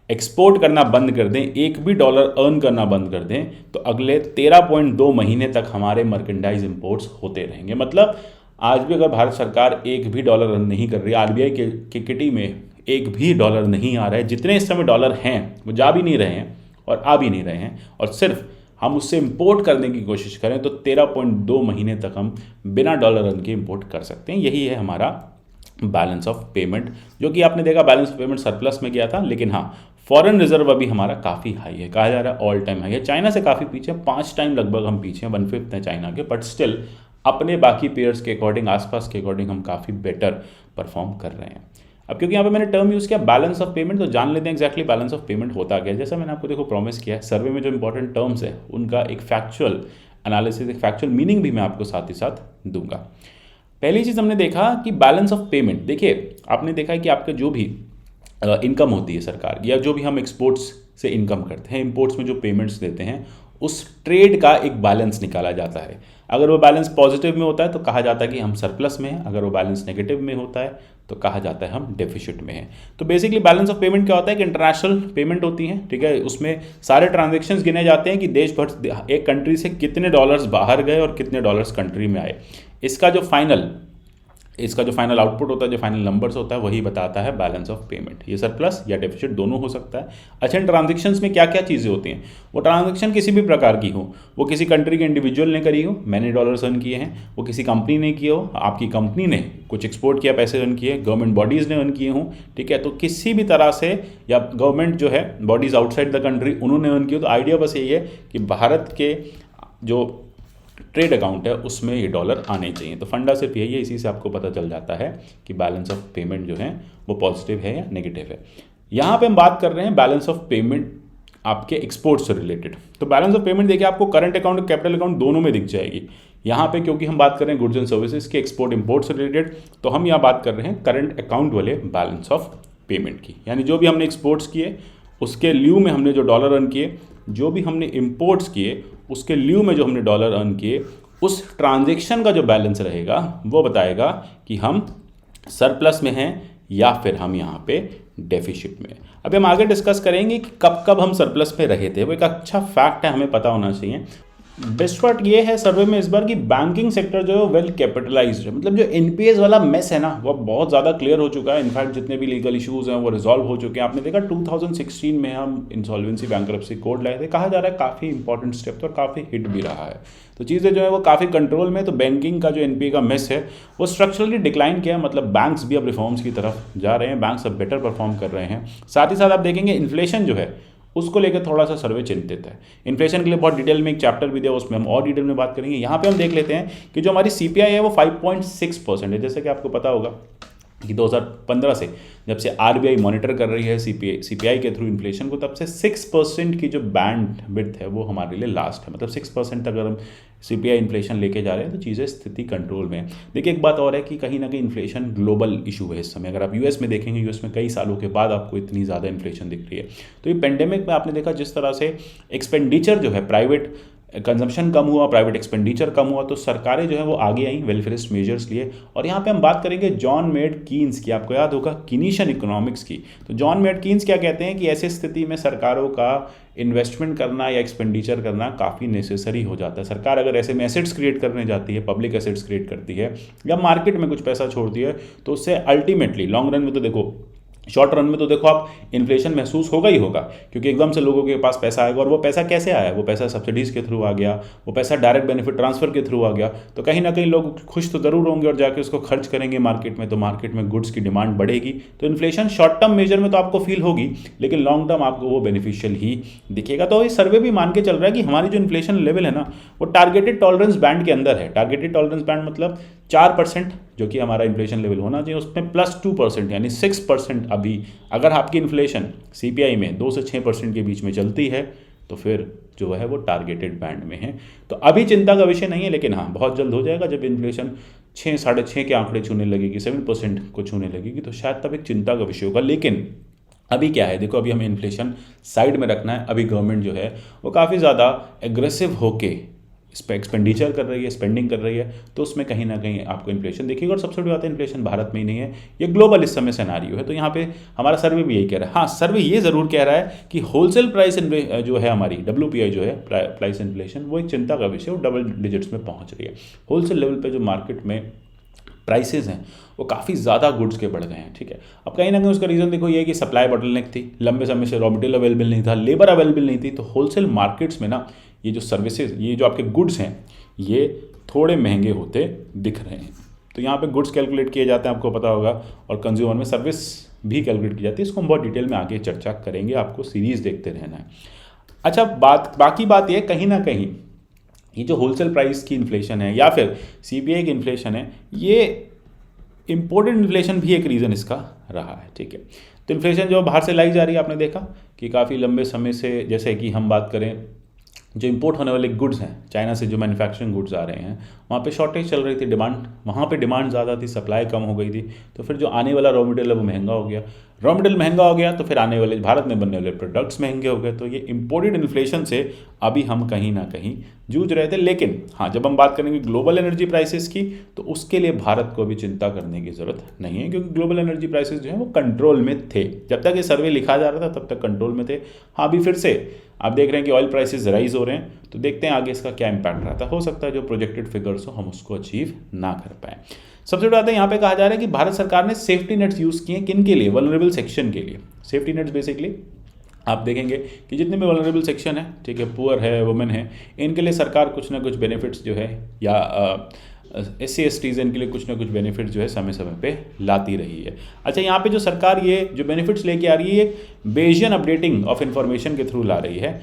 एक्सपोर्ट करना बंद कर दें, एक भी डॉलर अर्न करना बंद कर दें, तो अगले 13.2 महीने तक हमारे मर्केंडाइज इंपोर्ट्स होते रहेंगे। मतलब आज भी अगर भारत सरकार एक भी डॉलर अर्न नहीं कर रही, आरबीआई के किटी में एक भी डॉलर नहीं आ रहा है, जितने इस समय डॉलर हैं वो जा भी नहीं रहे हैं और आ भी नहीं रहे हैं, और सिर्फ हम उससे इंपोर्ट करने की कोशिश करें तो 13.2 महीने तक हम बिना डॉलर अर्न के इंपोर्ट कर सकते हैं। यही है हमारा बैलेंस ऑफ पेमेंट, जो कि आपने देखा बैलेंस ऑफ पेमेंट सरप्लस में गया था, लेकिन हाँ फॉरेन रिजर्व अभी हमारा काफ़ी हाई है, कहा जा रहा है ऑल टाइम हाई है। चाइना से काफ़ी पीछे, 5 टाइम लगभग हम पीछे हैं, 1/5 हैं चाइना के, बट स्टिल अपने बाकी पेयर्स के अकॉर्डिंग, आसपास के अकॉर्डिंग हम काफ़ी बेटर परफॉर्म कर रहे हैं। अब क्योंकि यहाँ पे मैंने टर्म यूज़ किया बैलेंस ऑफ पेमेंट, तो जान लेते हैं एक्जैक्टली बैलेंस ऑफ पेमेंट होता क्या है। जैसा मैंने आपको देखो प्रॉमिस किया है, सर्वे में जो इंपॉर्टेंट टर्म्स है उनका एक फैक्चुअल एनालिसिस, एक फैक्चुअल मीनिंग भी मैं आपको साथ ही साथ दूंगा। पहली चीज़ हमने देखा कि बैलेंस ऑफ पेमेंट, देखिए आपने देखा है कि आपका जो भी इनकम होती है सरकार, या जो भी हम एक्सपोर्ट्स से इनकम करते हैं, इंपोर्ट्स में जो पेमेंट्स देते हैं, उस ट्रेड का एक बैलेंस निकाला जाता है। अगर वो बैलेंस पॉजिटिव में होता है तो कहा जाता है कि हम सरप्लस में हैं, अगर वो बैलेंस नेगेटिव में होता है तो कहा जाता है हम डेफिसिट में हैं। तो बेसिकली बैलेंस ऑफ पेमेंट क्या होता है कि इंटरनेशनल पेमेंट होती हैं, ठीक है, उसमें सारे ट्रांजैक्शंस गिने जाते हैं कि देश भर एक कंट्री से कितने डॉलर्स बाहर गए और कितने डॉलर्स कंट्री में आए। इसका जो फाइनल आउटपुट होता है, जो फाइनल नंबर्स होता है, वही बताता है बैलेंस ऑफ पेमेंट। ये सरप्लस या डेफिसिट दोनों हो सकता है। अच्छा, ट्रांजैक्शंस में क्या क्या चीज़ें होती हैं, वो ट्रांजैक्शन किसी भी प्रकार की हो, वो किसी कंट्री के इंडिविजुअल ने करी हो, मैंने डॉलर्स अर्न किए हैं, वो किसी कंपनी ने किए हो, आपकी कंपनी ने कुछ एक्सपोर्ट किया, पैसे अर्न किए, गवर्नमेंट बॉडीज़ ने अर्न किए हों, ठीक है, तो किसी भी तरह से, या गवर्नमेंट जो है बॉडीज़ आउटसाइड द कंट्री उन्होंने अर्न किए। तो आइडिया बस यही है कि भारत के जो ट्रेड अकाउंट है उसमें ये डॉलर आने चाहिए। तो फंडा सिर्फ यही है, इसी से आपको पता चल जाता है कि बैलेंस ऑफ पेमेंट जो है वो पॉजिटिव है या नेगेटिव है। यहाँ पे हम बात कर रहे हैं बैलेंस ऑफ पेमेंट आपके एक्सपोर्ट से रिलेटेड। तो बैलेंस ऑफ पेमेंट देखिए आपको करंट अकाउंट और कैपिटल अकाउंट दोनों में दिख जाएगी। यहाँ पे क्योंकि हम बात कर रहे हैं गुड्स एंड सर्विसेज के एक्सपोर्ट इंपोर्ट से रिलेटेड, तो हम यहाँ बात कर रहे हैं करंट अकाउंट वाले बैलेंस ऑफ पेमेंट की। यानी जो भी हमने एक्सपोर्ट्स किए उसके ल्यू में हमने जो डॉलर अर्न किए, जो भी हमने इंपोर्ट्स किए उसके ल्यू में जो हमने डॉलर अर्न किए, उस ट्रांजैक्शन का जो बैलेंस रहेगा वो बताएगा कि हम सरप्लस में हैं या फिर हम यहाँ पे डेफिसिट में। अभी हम आगे डिस्कस करेंगे कि कब कब हम सरप्लस में रहे थे। वो एक अच्छा फैक्ट है, हमें पता होना चाहिए। बेस्ट पार्ट ये है सर्वे में इस बार की बैंकिंग सेक्टर जो है वेल कैपिटलाइज्ड है। मतलब जो एनपीएस वाला मेस है ना, वो बहुत ज़्यादा क्लियर हो चुका है। इनफैक्ट जितने भी लीगल इश्यूज हैं वो रिजॉल्व हो चुके हैं। आपने देखा 2016 में हम इंसॉल्वेंसी बैंक्रप्सी कोड लाए थे, कहा जा रहा है काफ़ी इंपॉर्टेंट स्टेप था और काफ़ी हिट भी रहा है। तो चीज़ें जो है वो काफ़ी कंट्रोल में। तो बैंकिंग का जो एनपीए का मेस है वो स्ट्रक्चरली डिक्लाइन किया है। मतलब बैंक्स भी अब रिफॉर्म्स की तरफ जा रहे हैं, बैंक्स अब बेटर परफॉर्म कर रहे हैं। साथ ही साथ आप देखेंगे इन्फ्लेशन जो है उसको लेकर थोड़ा सा सर्वे चिंतित है। इन्फ्लेशन के लिए बहुत डिटेल में एक चैप्टर भी दिया, उसमें हम और डिटेल में बात करेंगे। यहाँ पे हम देख लेते हैं कि जो हमारी सीपीआई है वो 5.6% है। जैसे कि आपको पता होगा कि 2015 से जब से आरबीआई मॉनिटर कर रही है सीपीआई के थ्रू इन्फ्लेशन को, तब से 6% की जो बैंड विड्थ है वो हमारे लिए लास्ट है। मतलब 6% तक अगर हम सीपीआई इन्फ्लेशन लेके जा रहे हैं तो चीज़ें स्थिति कंट्रोल में है। देखिए एक बात और है कि कहीं ना कहीं इन्फ्लेशन ग्लोबल इशू है इस समय। अगर आप यूएस में देखेंगे, यूएस में कई सालों के बाद आपको इतनी ज़्यादा इन्फ्लेशन दिख रही है। तो ये पेंडेमिक में आपने देखा जिस तरह से एक्सपेंडिचर जो है, प्राइवेट कंजम्पशन कम हुआ, प्राइवेट एक्सपेंडिचर कम हुआ, तो सरकारें जो है वो आगे आई, वेलफेयरिस्ट मेजर्स लिए। और यहाँ पे हम बात करेंगे जॉन मेड कीन्स की। आपको याद होगा कीनीशियन इकोनॉमिक्स की। तो जॉन मेड कीन्स क्या कहते हैं कि ऐसी स्थिति में सरकारों का इन्वेस्टमेंट करना या एक्सपेंडिचर करना काफ़ी नेसेसरी हो जाता है। सरकार अगर ऐसे में एसेट्स क्रिएट करने जाती है, पब्लिक एसेट्स क्रिएट करती है या मार्केट में कुछ पैसा छोड़ती है, तो उससे अल्टीमेटली लॉन्ग रन में तो देखो, शॉर्ट रन में तो देखो आप इन्फ्लेशन महसूस होगा ही होगा, क्योंकि एकदम से लोगों के पास पैसा आएगा। और वो पैसा कैसे आया? वो पैसा सब्सिडीज़ के थ्रू आ गया, वो पैसा डायरेक्ट बेनिफिट ट्रांसफर के थ्रू आ गया। तो कहीं ना कहीं लोग खुश तो ज़रूर होंगे और जाके उसको खर्च करेंगे मार्केट में, तो मार्केट में गुड्स की डिमांड बढ़ेगी। तो इन्फ्लेशन शॉर्ट टर्म मेजर में तो आपको फील होगी, लेकिन लॉन्ग टर्म आपको वो बेनिफिशियल ही दिखेगा। तो इस सर्वे भी मान के चल रहा है कि हमारी जो इन्फ्लेशन लेवल है ना, वो टारगेटेड टॉलरेंस बैंड के अंदर है। टारगेटेड टॉलरेंस बैंड मतलब 4% जो कि हमारा इन्फ्लेशन लेवल होना चाहिए, उसमें +2% यानी 6% अभी अगर आपकी इन्फ्लेशन सीपीआई में 2 से 6% के बीच में चलती है तो फिर जो है वो टारगेटेड बैंड में है। तो अभी चिंता का विषय नहीं है, लेकिन हाँ बहुत जल्द हो जाएगा। जब इन्फ्लेशन 6, 6.5 के आंकड़े छूने लगेगी, 7% को छूने लगेगी, तो शायद तब एक चिंता का विषय होगा। लेकिन अभी क्या है, देखो अभी हमें इन्फ्लेशन साइड में रखना है। अभी गवर्नमेंट जो है वो काफ़ी ज़्यादा एग्रेसिव होके इस पर एक्सपेंडिचर कर रही है, स्पेंडिंग कर रही है, तो उसमें कहीं ना कहीं आपको इन्फ्लेशन दिखेगी। और सबसे बड़ी बात है, इन्फ्लेशन भारत में ही नहीं है, ये ग्लोबल इस समय सिनेरियो है। तो यहाँ पे हमारा सर्वे भी यही कह रहा है। हाँ, सर्वे ये ज़रूर कह रहा है कि होलसेल प्राइस जो है हमारी WPI जो है प्राइस इन्फ्लेशन, वो एक चिंता का विषय, वो डबल डिजिट्स में पहुँच रही है। होलसेल लेवल पर जो मार्केट में प्राइसेस हैं वो काफ़ी ज़्यादा गुड्स के बढ़ गए हैं। ठीक है, अब कहीं ना कहीं उसका रीज़न देखो ये है कि सप्लाई बॉटलनेक थी, लंबे समय से रॉ मटेरियल अवेलेबल नहीं था, लेबर अवेलेबल नहीं थी। तो होलसेल मार्केट्स में ना ये जो सर्विसेज, ये जो आपके गुड्स हैं, ये थोड़े महंगे होते दिख रहे हैं। तो यहाँ पे गुड्स कैलकुलेट किए जाते हैं, आपको पता होगा, और कंज्यूमर में सर्विस भी कैलकुलेट की जाती है। इसको हम बहुत डिटेल में आगे चर्चा करेंगे, आपको सीरीज़ देखते रहना है। अच्छा, बाकी बात ये कहीं ना कहीं ये जो होलसेल प्राइस की इन्फ्लेशन है या फिर सीपीआई की इन्फ्लेशन है, ये इम्पोर्टेड इन्फ्लेशन भी एक रीज़न इसका रहा है। ठीक है, तो इन्फ्लेशन जो बाहर से लाई जा रही है, आपने देखा कि काफ़ी लंबे समय से, जैसे कि हम बात करें जो इंपोर्ट होने वाले गुड्स हैं, चाइना से जो मैन्युफैक्चरिंग गुड्स आ रहे हैं, वहाँ पे शॉर्टेज चल रही थी, डिमांड वहाँ पे डिमांड ज़्यादा थी, सप्लाई कम हो गई थी। तो फिर जो आने वाला रॉ मटेरियल है वो महंगा हो गया, रॉ मटेरियल महंगा हो गया तो फिर आने वाले भारत में बनने वाले प्रोडक्ट्स महंगे हो गए। तो ये इम्पोर्टेड इन्फ्लेशन से अभी हम कहीं ना कहीं जूझ रहे थे। लेकिन हाँ, जब हम बात करेंगे ग्लोबल एनर्जी प्राइसेस की, तो उसके लिए भारत को भी चिंता करने की ज़रूरत नहीं है, क्योंकि ग्लोबल एनर्जी प्राइसेस जो है वो कंट्रोल में थे। जब तक ये सर्वे लिखा जा रहा था तब तक कंट्रोल में थे। हाँ, अभी फिर से आप देख रहे हैं कि ऑयल प्राइसेस राइज हो रहे हैं, तो देखते हैं आगे इसका क्या इम्पैक्ट रहता है। हो सकता है जो प्रोजेक्टेड फिगर्स हो हम उसको अचीव ना कर पाएँ। सबसे बड़ी बात है, यहाँ पे कहा जा रहा है कि भारत सरकार ने सेफ्टी नेट्स यूज़ किए, किन के लिए? वल्नरेबल सेक्शन के लिए। सेफ्टी नेट्स बेसिकली आप देखेंगे कि जितने भी वल्नरेबल सेक्शन है, ठीक है, पुअर है, वुमेन है, इनके लिए सरकार कुछ ना कुछ बेनिफिट्स जो है, या SC STs इनके लिए कुछ ना कुछ बेनिफिट जो है समय समय पे लाती रही है। अच्छा, यहाँ पे जो सरकार ये जो बेनिफिट्स लेके आ रही है, एक बेजियन अपडेटिंग ऑफ इंफॉर्मेशन के थ्रू ला रही है।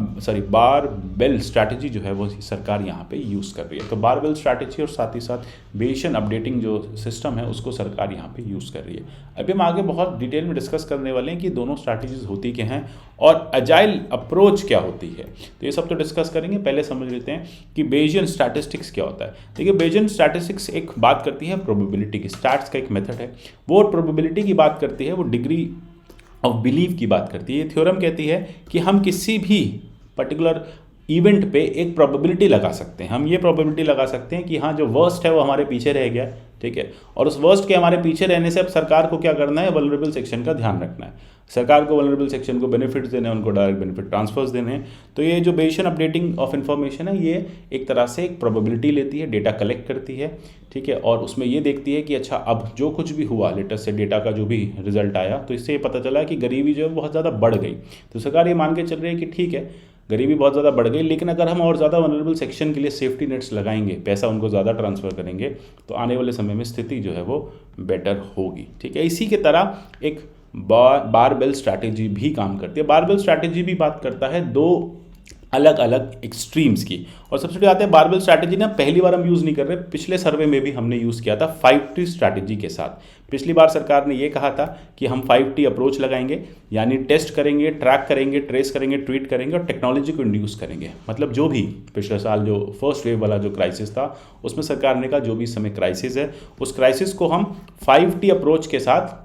बारबेल स्ट्रैटेजी जो है वो सरकार यहाँ पे यूज़ कर रही है। तो बारबेल स्ट्रैटेजी और साथ ही साथ बेजियन अपडेटिंग जो सिस्टम है उसको सरकार यहाँ पे यूज़ कर रही है। अभी हम आगे बहुत डिटेल में डिस्कस करने वाले हैं कि दोनों स्ट्रैटेजीज होती क्या हैं और अजाइल अप्रोच क्या होती है। तो ये सब तो डिस्कस करेंगे, पहले समझ लेते हैं कि बेजियन स्टैटिस्टिक्स क्या होता है। देखिए, बेजियन स्टैटिस्टिक्स एक बात करती है प्रोबेबिलिटी की, स्टैट्स का एक मेथड है, वो प्रोबेबिलिटी की बात करती है, वो डिग्री ऑफ बिलीव की बात करती है। ये थ्योरम कहती है कि हम किसी भी पर्टिकुलर इवेंट पे एक प्रोबेबिलिटी लगा सकते हैं। हम ये प्रोबेबिलिटी लगा सकते हैं कि हाँ जो वर्स्ट है वो हमारे पीछे रह गया, ठीक है, और उस वर्स्ट के हमारे पीछे रहने से अब सरकार को क्या करना है, वल्नरेबल सेक्शन का ध्यान रखना है। सरकार को वल्नरेबल सेक्शन को बेनिफिट्स देने हैं, उनको डायरेक्ट बेनिफिट ट्रांसफर्स देने हैं। तो ये जो बेसियन अपडेटिंग ऑफ इन्फॉर्मेशन है, ये एक तरह से एक प्रोबेबिलिटी लेती है, डेटा कलेक्ट करती है, ठीक है, और उसमें ये देखती है कि अच्छा अब जो कुछ भी हुआ लेटेस्ट से डेटा का जो भी रिजल्ट आया, तो इससे ये पता चला कि गरीबी जो है बहुत ज़्यादा बढ़ गई। तो सरकार ये मान के चल रही है कि ठीक है गरीबी बहुत ज़्यादा बढ़ गई, लेकिन अगर हम और ज़्यादा वनरेबल सेक्शन के लिए सेफ्टी नेट्स लगाएंगे, पैसा उनको ज़्यादा ट्रांसफ़र करेंगे, तो आने वाले समय में स्थिति जो है वो बेटर होगी, ठीक है। इसी के तरह एक बारबेल स्ट्रैटेजी भी काम करती है। बारबेल स्ट्रैटेजी भी बात करता है दो अलग अलग एक्सट्रीम्स की, और सबसे पहले आते हैं बारबेल स्ट्रैटेजी ना, पहली बार हम यूज़ नहीं कर रहे, पिछले सर्वे में भी हमने यूज़ किया था 5T स्ट्रैटेजी के साथ। पिछली बार सरकार ने ये कहा था कि हम 5T अप्रोच लगाएंगे, यानी टेस्ट करेंगे, ट्रैक करेंगे, ट्रेस करेंगे, ट्रीट करेंगे और टेक्नोलॉजी को इंड्यूस करेंगे। मतलब जो भी पिछले साल जो फर्स्ट वेव वाला जो क्राइसिस था, उसमें सरकार ने कहा जो भी इस समय क्राइसिस है, उस क्राइसिस को हम 5T अप्रोच के साथ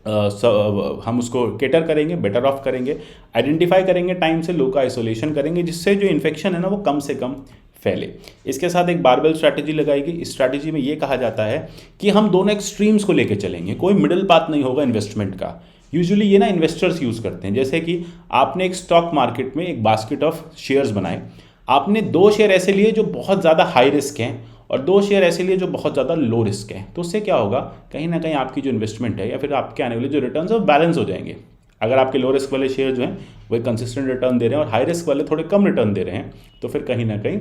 हम उसको केटर करेंगे, बेटर ऑफ करेंगे, आइडेंटिफाई करेंगे टाइम से, लोग का आइसोलेशन करेंगे, जिससे जो इन्फेक्शन है ना वो कम से कम फैले। इसके साथ एक बारबेल स्ट्रैटेजी लगाएगी। इस स्ट्रैटेजी में ये कहा जाता है कि हम दोनों एक्सट्रीम्स को लेकर चलेंगे, कोई मिडिल पाथ नहीं होगा इन्वेस्टमेंट का। यूजुअली ये ना इन्वेस्टर्स यूज़ करते हैं, जैसे कि आपने एक स्टॉक मार्केट में एक बास्केट ऑफ शेयर्स बनाए, आपने 2 शेयर ऐसे लिए जो बहुत ज़्यादा हाई रिस्क हैं और 2 शेयर ऐसे लिए जो बहुत ज़्यादा लो रिस्क है, तो उससे क्या होगा, कहीं ना कहीं आपकी जो इन्वेस्टमेंट है या फिर आपके आने वाले जो रिटर्न है वो बैलेंस हो जाएंगे। अगर आपके लो रिस्क वाले शेयर जो हैं वो कंसिस्टेंट रिटर्न दे रहे हैं और हाई रिस्क वाले थोड़े कम रिटर्न दे रहे हैं, तो फिर कहीं ना कहीं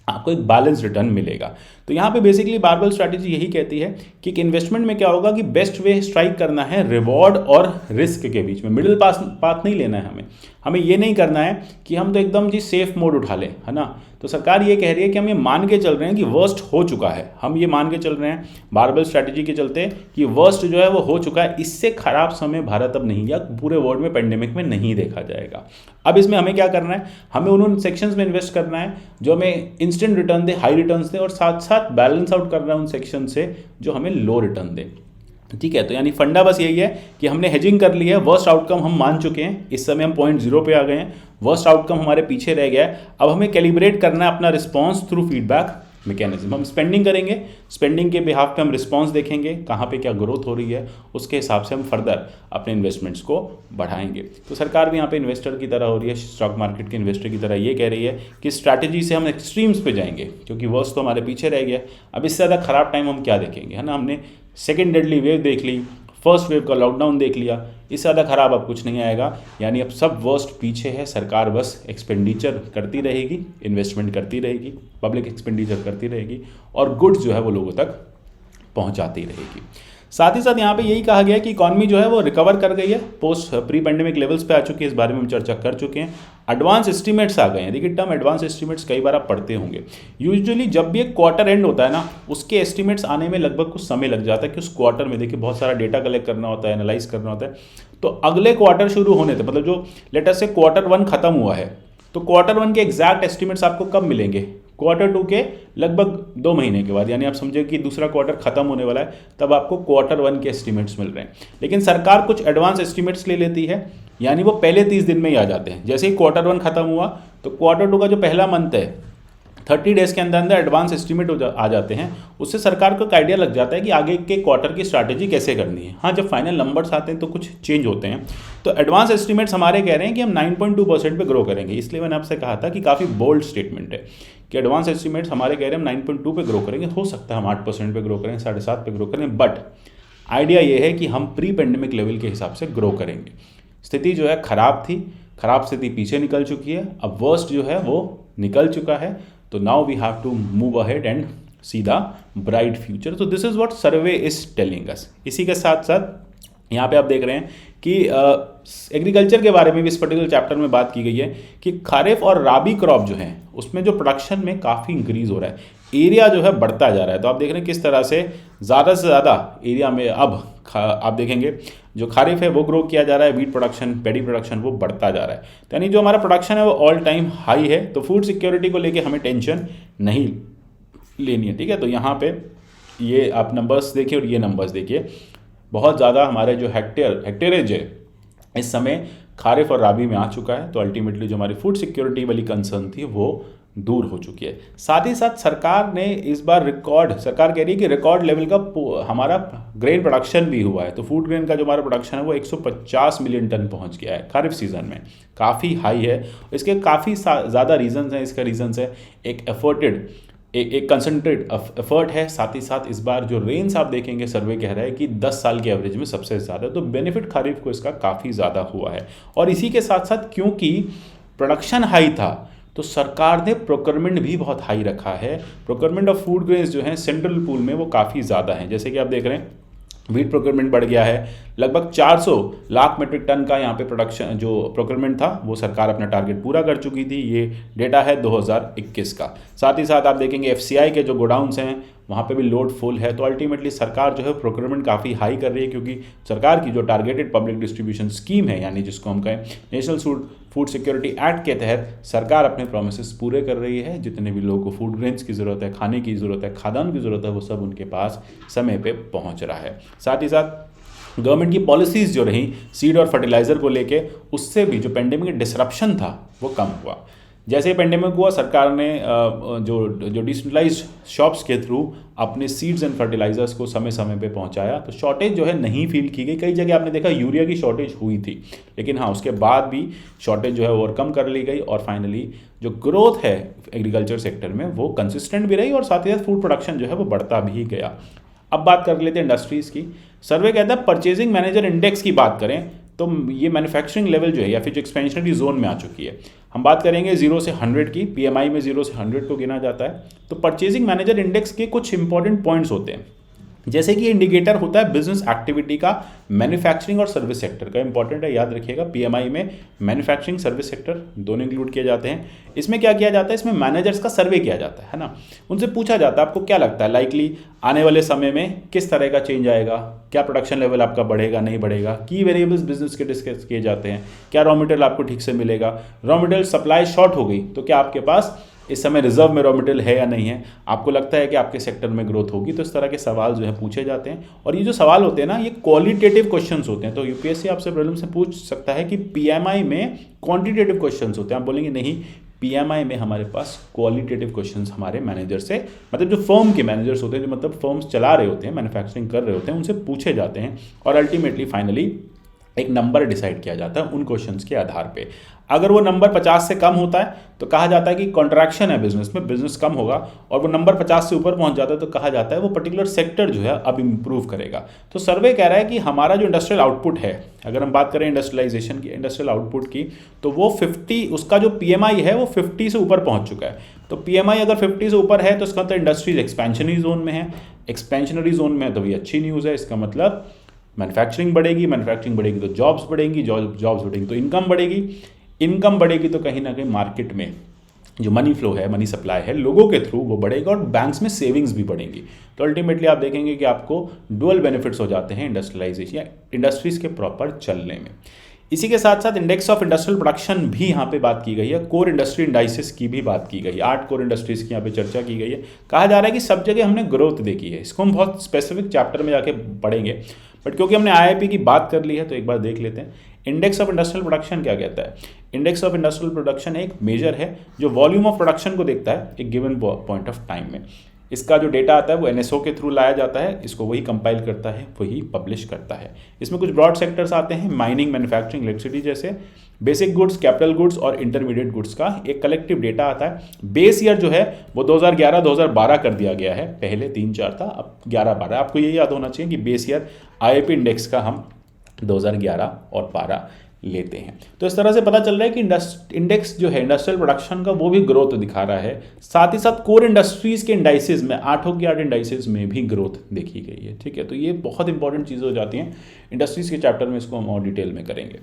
आपको एक बैलेंस रिटर्न मिलेगा। तो यहाँ पे बेसिकली बारबेल स्ट्रैटेजी यही कहती है कि इन्वेस्टमेंट में क्या होगा कि बेस्ट वे स्ट्राइक करना है रिवॉर्ड और रिस्क के बीच में, मिडिल पाथ नहीं लेना है हमें ये नहीं करना है कि हम तो एकदम जी सेफ मोड उठा लें, है ना। तो सरकार ये कह रही है कि हम ये मान के चल रहे हैं कि वर्स्ट हो चुका है, हम ये मान के चल रहे हैं बारबेल स्ट्रैटेजी के चलते कि वर्स्ट जो है वो हो चुका है, इससे खराब समय भारत अब नहीं या पूरे वर्ल्ड में पेंडेमिक में नहीं देखा जाएगा। अब इसमें हमें क्या करना है, हमें उन सेक्शंस में इन्वेस्ट करना है जो हमें इंस्टेंट रिटर्न दे, हाई रिटर्न्स दे, और साथ साथ बैलेंस आउट करना है उन सेक्शन से जो हमें लो रिटर्न दे, ठीक है। तो यानी फंडा बस यही है कि हमने हेजिंग कर ली है, वर्स्ट आउटकम हम मान चुके हैं, इस समय हम 0.0 पे आ गए हैं, वर्स्ट आउटकम हमारे पीछे रह गया है। अब हमें कैलिब्रेट करना है अपना रिस्पॉन्स थ्रू फीडबैक मैकेनिज्म। हम स्पेंडिंग करेंगे, स्पेंडिंग के बिहाफ पे हम रिस्पॉन्स देखेंगे, कहाँ पे क्या ग्रोथ हो रही है, उसके हिसाब से हम फर्दर अपने इन्वेस्टमेंट्स को बढ़ाएंगे। तो सरकार भी यहाँ पे इन्वेस्टर की तरह हो रही है, स्टॉक मार्केट के इन्वेस्टर की तरह ये कह रही है कि स्ट्रैटेजी से हम एक्सट्रीम्स पे जाएंगे, क्योंकि वर्स्ट तो हमारे पीछे रह गया। अब इससे ज़्यादा खराब टाइम हम क्या देखेंगे, है ना। हमने सेकेंड डेडली वेव देख ली, फर्स्ट वेव का लॉकडाउन देख लिया, इससे ज़्यादा खराब अब कुछ नहीं आएगा। यानी अब सब वर्स्ट पीछे है, सरकार बस एक्सपेंडिचर करती रहेगी, इन्वेस्टमेंट करती रहेगी, पब्लिक एक्सपेंडिचर करती रहेगी और गुड्स जो है वो लोगों तक पहुंचाती रहेगी। साथ ही साथ यहाँ पे यही कहा गया है कि इकॉनमी जो है वो रिकवर कर गई है, पोस्ट प्री पेंडेमिक लेवल्स पे आ चुकी है, इस बारे में हम चर्चा कर चुके हैं। एडवांस एस्टीमेट्स आ गए हैं। देखिए टर्म एडवांस एस्टीमेट्स कई बार आप पढ़ते होंगे, यूजुअली जब भी एक क्वार्टर एंड होता है ना, उसके एस्टीमेट्स आने में लगभग कुछ समय लग जाता है कि उस क्वार्टर में देखिए बहुत सारा डेटा कलेक्ट करना होता है, एनालाइज करना होता है। तो अगले क्वार्टर शुरू होने तक, मतलब जो लेटर से Q1 खत्म हुआ है, तो Q1 के एग्जैक्ट एस्टीमेट्स आपको कब मिलेंगे, Q2 के लगभग 2 महीने के बाद, यानी आप समझे कि दूसरा क्वार्टर खत्म होने वाला है, तब आपको Q1 के एस्टीमेट्स मिल रहे हैं। लेकिन सरकार कुछ एडवांस एस्टीमेट्स ले लेती है, यानी वो पहले 30 दिन में ही आ जाते हैं। जैसे ही Q1 खत्म हुआ तो Q2 का जो पहला मंथ है 30 डेज़ के अंदर अंदर एडवांस एस्टीमेट आ जाते हैं। उससे सरकार को एक आइडिया लग जाता है कि आगे के क्वार्टर की स्ट्रैटेजी कैसे करनी है। हाँ, जब फाइनल नंबर्स आते हैं तो कुछ चेंज होते हैं। तो एडवांस एस्टीमेट्स हमारे कह रहे हैं कि हम 9.2% पे ग्रो करेंगे। इसलिए मैंने आपसे कहा था कि काफ़ी बोल्ड स्टेटमेंट है कि एडवांस एस्टीमेट्स हमारे कह रहे हैं हम 9.2 पे ग्रो करेंगे। हो सकता है हम 8% पे ग्रो करें, 7.5 पे ग्रो करें, बट आइडिया ये है कि हम प्री पेंडेमिक लेवल के हिसाब से ग्रो करेंगे। स्थिति जो है खराब थी, खराब स्थिति पीछे निकल चुकी है, अब वर्स्ट जो है वो निकल चुका है। तो now we have to move ahead and see the bright future. तो this is what survey is telling us. इसी के साथ साथ यहाँ पे आप देख रहे हैं कि एग्रीकल्चर के बारे में भी इस पर्टिकुलर चैप्टर में बात की गई है कि खारिफ और राबी क्रॉप जो है उसमें जो प्रोडक्शन में काफ़ी इंक्रीज हो रहा है, एरिया जो है बढ़ता जा रहा है। तो आप देख रहे हैं किस तरह से ज़्यादा एरिया में अब आप देखेंगे जो खारिफ है वो ग्रो किया जा रहा है, वीट प्रोडक्शन, पेडी प्रोडक्शन वो बढ़ता जा रहा है। तो यानी जो हमारा प्रोडक्शन है वो ऑल टाइम हाई है। तो फूड सिक्योरिटी को लेके हमें टेंशन नहीं लेनी है, ठीक है। तो यहाँ पे ये आप नंबर्स देखिए और ये नंबर्स देखिए, बहुत ज़्यादा हमारे जो हेक्टेरेज है इस समय खारिफ और राबी में आ चुका है। तो अल्टीमेटली जो हमारी फूड सिक्योरिटी वाली कंसर्न थी वो दूर हो चुकी है। साथ ही साथ सरकार ने इस बार सरकार कह रही है कि रिकॉर्ड लेवल का हमारा ग्रेन प्रोडक्शन भी हुआ है। तो फूड ग्रेन का जो हमारा प्रोडक्शन है वो 150 मिलियन टन पहुंच गया है खरीफ सीजन में, काफ़ी हाई है। इसके काफ़ी ज़्यादा रीजंस हैं। इसका रीजंस है एक कंसंट्रेट एफर्ट है। साथ ही साथ इस बार जो रेंस आप देखेंगे, सर्वे कह रहा है कि 10 साल के एवरेज में सबसे ज़्यादा, तो बेनिफिट खरीफ को इसका काफ़ी ज़्यादा हुआ है। और इसी के साथ साथ क्योंकि प्रोडक्शन हाई था तो सरकार ने प्रोक्योरमेंट भी बहुत हाई रखा है। प्रोक्योरमेंट ऑफ फूड ग्रेन्स जो है सेंट्रल पूल में वो काफ़ी ज़्यादा है। जैसे कि आप देख रहे हैं व्हीट प्रोक्योरमेंट बढ़ गया है, लगभग 400 लाख मीट्रिक टन का यहाँ पे प्रोडक्शन जो प्रोक्योरमेंट था वो सरकार अपना टारगेट पूरा कर चुकी थी। ये डेटा है 2021 का। साथ ही साथ आप देखेंगे एफसीआई के जो गोडाउन्स हैं वहाँ पे भी लोड फुल है। तो अल्टीमेटली सरकार जो है प्रोक्योरमेंट काफ़ी हाई कर रही है, क्योंकि सरकार की जो टारगेटेड पब्लिक डिस्ट्रीब्यूशन स्कीम है, यानी जिसको हम कहें नेशनल फूड सिक्योरिटी एक्ट के तहत सरकार अपने प्रोमिसेस पूरे कर रही है। जितने भी लोगों को फूड ग्रेन्स की ज़रूरत है, खाने की ज़रूरत है, खाद्यान्न की ज़रूरत है, वो सब उनके पास समय पे पहुंच रहा है। साथ ही साथ गवर्नमेंट की पॉलिसीज़ जो रही सीड और फर्टिलाइज़र को लेके, उससे भी जो पेंडेमिक डिसरप्शन था वो कम हुआ। जैसे ही पेंडेमिक हुआ सरकार ने जो डिसेंट्रलाइज्ड शॉप्स के थ्रू अपने सीड्स एंड फर्टिलाइजर्स को समय समय पे पहुंचाया, तो शॉर्टेज जो है नहीं फील की गई। कई जगह आपने देखा यूरिया की शॉर्टेज हुई थी, लेकिन हाँ उसके बाद भी शॉर्टेज जो है ओवरकम कर ली गई और फाइनली जो ग्रोथ है एग्रीकल्चर सेक्टर में वो कंसिस्टेंट भी रही और साथ ही साथ फूड प्रोडक्शन जो है वो बढ़ता भी गया। अब बात कर लेते हैं इंडस्ट्रीज़ की। सर्वे कहता है परचेजिंग मैनेजर इंडेक्स की बात करें तो ये मैन्युफैक्चरिंग लेवल जो है या फिर जो एक्सपेंशनरी जोन में आ चुकी है। हम बात करेंगे 0 से 100 की, पीएमआई में 0 से 100 को गिना जाता है। तो परचेजिंग मैनेजर इंडेक्स के कुछ इंपॉर्टेंट पॉइंट्स होते हैं, जैसे कि इंडिकेटर होता है बिजनेस एक्टिविटी का, मैन्युफैक्चरिंग और सर्विस सेक्टर का। इंपॉर्टेंट है, याद रखिएगा। पीएमआई में मैन्युफैक्चरिंग सर्विस सेक्टर दोनों इंक्लूड किए जाते हैं। इसमें क्या किया जाता है, इसमें मैनेजर्स का सर्वे किया जाता है ना। उनसे पूछा जाता है आपको क्या लगता है लाइकली आने वाले समय में किस तरह का चेंज आएगा, क्या प्रोडक्शन लेवल आपका बढ़ेगा नहीं बढ़ेगा। की वेरिएबल्स बिजनेस के डिस्कस किए जाते हैं। क्या रॉ मटेरियल आपको ठीक से मिलेगा, रॉ मटेरियल सप्लाई शॉर्ट हो गई तो क्या आपके पास इस समय रिजर्व में रॉ मटेरियल है या नहीं है, आपको लगता है कि आपके सेक्टर में ग्रोथ होगी। तो इस तरह के सवाल जो है पूछे जाते हैं। और ये जो सवाल होते हैं ना, ये क्वालिटेटिव क्वेश्चंस होते हैं। तो यूपीएससी आपसे प्रॉब्लम से पूछ सकता है कि पीएमआई में क्वांटिटेटिव क्वेश्चंस होते हैं। आप बोलेंगे नहीं, पीएमआई में हमारे पास क्वालिटेटिव क्वेश्चंस हमारे मैनेजर से, मतलब जो फर्म के मैनेजर्स होते हैं, जो मतलब फर्म्स चला रहे होते हैं, मैन्युफैक्चरिंग कर रहे होते हैं, उनसे पूछे जाते हैं। और अल्टीमेटली फाइनली एक नंबर डिसाइड किया जाता है उन क्वेश्चंस के आधार पे। अगर वो नंबर 50 से कम होता है तो कहा जाता है कि कॉन्ट्रैक्शन है बिजनेस में, बिजनेस कम होगा। और वो नंबर 50 से ऊपर पहुंच जाता है तो कहा जाता है वो पर्टिकुलर सेक्टर जो है अब इंप्रूव करेगा। तो सर्वे कह रहा है कि हमारा जो इंडस्ट्रियल आउटपुट है, अगर हम बात करें इंडस्ट्रियलाइजेशन की, इंडस्ट्रियल आउटपुट की, तो वो 50, उसका जो पीएमआई है वो 50 से ऊपर पहुंच चुका है। तो पीएमआई अगर 50 से ऊपर है तो इसका मतलब इंडस्ट्रीज एक्सपेंशनरी जोन में है। एक्सपेंशनरी जोन में तो ये अच्छी न्यूज़ है। इसका मतलब मैन्युफैक्चरिंग बढ़ेगी तो जॉब्स बढ़ेंगी, जॉब्स बढ़ेंगी तो इनकम बढ़ेगी तो कहीं ना कहीं मार्केट में जो मनी फ्लो है, मनी सप्लाई है लोगों के थ्रू, वो बढ़ेगा और बैंक्स में सेविंग्स भी बढ़ेंगी। तो अल्टीमेटली आप देखेंगे कि आपको डुअल बेनिफिट्स हो जाते हैं इंडस्ट्रियलाइजेशन या इंडस्ट्रीज के प्रॉपर चलने में। इसी के साथ साथ इंडेक्स ऑफ इंडस्ट्रियल प्रोडक्शन भी यहाँ पे बात की गई है। कोर इंडस्ट्री इंडाइसिस की भी बात की गई है। 8 कोर इंडस्ट्रीज की यहाँ पे चर्चा की गई है। कहा जा रहा है कि सब जगह हमने ग्रोथ देखी है। इसको हम बहुत स्पेसिफिक चैप्टर में जाके पढ़ेंगे, बट क्योंकि हमने आईआईपी की बात कर ली है तो एक बार देख लेते हैं। इंडेक्स ऑफ इंडस्ट्रियल प्रोडक्शन क्या कहता है। इंडेक्स ऑफ इंडस्ट्रियल प्रोडक्शन एक मेजर है जो वॉल्यूम ऑफ प्रोडक्शन को देखता है एक गिवन पॉइंट ऑफ टाइम में। इसका जो डेटा आता है वो एनएसओ के थ्रू लाया जाता है। इसको वही कंपाइल करता है, वही पब्लिश करता है। इसमें कुछ ब्रॉड सेक्टर्स आते हैं, माइनिंग, मैन्युफैक्चरिंग, इलेक्ट्रिसिटी जैसे। बेसिक गुड्स, कैपिटल गुड्स और इंटरमीडिएट गुड्स का एक कलेक्टिव डेटा आता है। बेस ईयर जो है वो 2011-2012 कर दिया गया है। पहले 3-4 था, अब 11-12। आपको ये याद होना चाहिए कि बेस ईयर आईआईपी इंडेक्स का हम 2011 और 12 लेते हैं। तो इस तरह से पता चल रहा है कि इंडेक्स जो है इंडस्ट्रियल प्रोडक्शन का वो भी ग्रोथ दिखा रहा है। साथ ही साथ कोर इंडस्ट्रीज के इंडाइसिस में 8 की 8 इंडाइसिस में भी ग्रोथ देखी गई है। ठीक है, तो ये बहुत इंपॉर्टेंट चीज़ें हो जाती हैं। इंडस्ट्रीज के चैप्टर में इसको हम और डिटेल में करेंगे।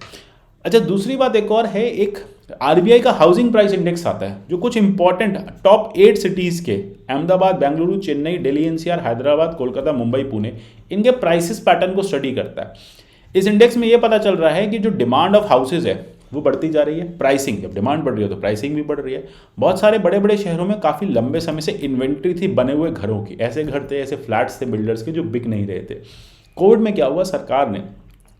अच्छा, दूसरी बात एक और है, एक आरबीआई का हाउसिंग प्राइस इंडेक्स आता है जो कुछ इंपॉर्टेंट टॉप 8 सिटीज़ के, अहमदाबाद, बेंगलुरु, चेन्नई, दिल्ली एनसीआर, हैदराबाद, कोलकाता, मुंबई, पुणे, इनके प्राइसेस पैटर्न को स्टडी करता है। इस इंडेक्स में ये पता चल रहा है कि जो डिमांड ऑफ हाउसेज है वो बढ़ती जा रही है। प्राइसिंग, जब डिमांड बढ़ रही है तो प्राइसिंग भी बढ़ रही है। बहुत सारे बड़े बड़े शहरों में काफ़ी लंबे समय से इन्वेंट्री थी बने हुए घरों की। ऐसे घर थे, ऐसे फ्लैट्स थे बिल्डर्स के जो बिक नहीं रहे थे। कोविड में क्या हुआ, सरकार ने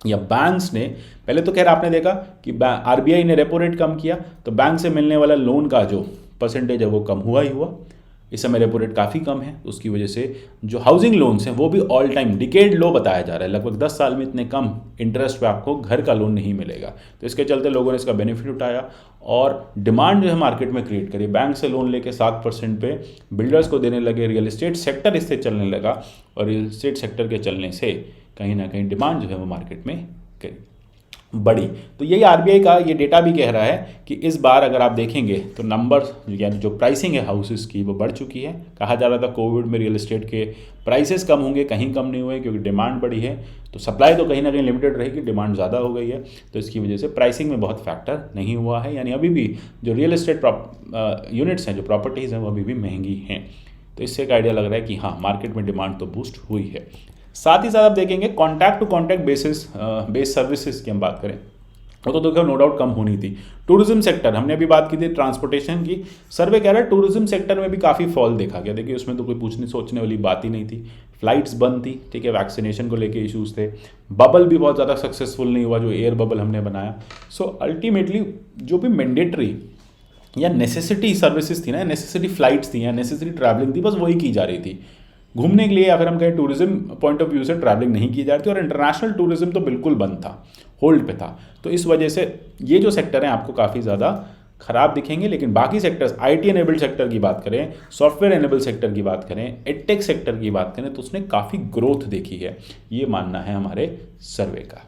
या बैंक्स ने, पहले तो खैर आपने देखा कि आरबीआई ने रेपो रेट कम किया तो बैंक से मिलने वाला लोन का जो परसेंटेज है वो कम हुआ ही हुआ। इस समय रेपो रेट काफ़ी कम है, उसकी वजह से जो हाउसिंग लोन्स हैं वो भी ऑल टाइम डिकेड लो बताया जा रहा है। लगभग 10 साल में इतने कम इंटरेस्ट पे आपको घर का लोन नहीं मिलेगा। तो इसके चलते लोगों ने इसका बेनिफिट उठाया और डिमांड जो है मार्केट में क्रिएट करी। बैंक से लोन लेके 7% पे बिल्डर्स को देने लगे, रियल एस्टेट सेक्टर इससे चलने लगा और रियल एस्टेट सेक्टर के चलने से कहीं ना कहीं डिमांड जो है वो मार्केट में बढ़ी। तो यही आरबीआई का ये डेटा भी कह रहा है कि इस बार अगर आप देखेंगे तो नंबर्स यानी जो प्राइसिंग है हाउसेस की वो बढ़ चुकी है। कहा जा रहा था कोविड में रियल एस्टेट के प्राइसेस कम होंगे, कहीं कम नहीं हुए क्योंकि डिमांड बढ़ी है। तो सप्लाई तो कहीं ना कहीं लिमिटेड रहेगी, डिमांड ज़्यादा हो गई है, तो इसकी वजह से प्राइसिंग में बहुत फैक्टर नहीं हुआ है। यानी अभी भी जो रियल एस्टेट यूनिट्स हैं, जो प्रॉपर्टीज़ हैं, वो अभी भी महंगी हैं। तो इससे एक आइडिया लग रहा है कि हाँ, मार्केट में डिमांड तो बूस्ट हुई है। साथ ही साथ आप देखेंगे contact to contact base services की हम बात करें, वो तो देखो नो डाउट कम होनी थी। टूरिज्म सेक्टर, हमने अभी बात की थी ट्रांसपोर्टेशन की, सर्वे कह रहा है टूरिज्म सेक्टर में भी काफ़ी फॉल देखा गया। देखिए उसमें तो कोई पूछने सोचने वाली बात ही नहीं थी। फ्लाइट्स बंद थी, ठीक है, वैक्सीनेशन को लेके इश्यूज थे, बबल भी बहुत ज़्यादा सक्सेसफुल नहीं हुआ जो एयर बबल हमने बनाया। सो अल्टीमेटली जो भी मैंडेटरी या नेसेसिटी सर्विसेज थी ना, नेसेसिटी फ्लाइट्स थी या नेसेसिटी ट्रैवलिंग थी, बस वही की जा रही थी। घूमने के लिए या फिर हम कहें टूरिज्म पॉइंट ऑफ व्यू से ट्रैवलिंग नहीं की जा रही थी और इंटरनेशनल टूरिज्म तो बिल्कुल बंद था, होल्ड पे था। तो इस वजह से ये जो सेक्टर हैं आपको काफ़ी ज़्यादा खराब दिखेंगे। लेकिन बाकी सेक्टर्स, आईटी एनेबल्ड सेक्टर की बात करें, सॉफ्टवेयर एनेबल्ड सेक्टर की बात करें, एडटेक सेक्टर की बात करें, तो उसने काफ़ी ग्रोथ देखी है, ये मानना है हमारे सर्वे का।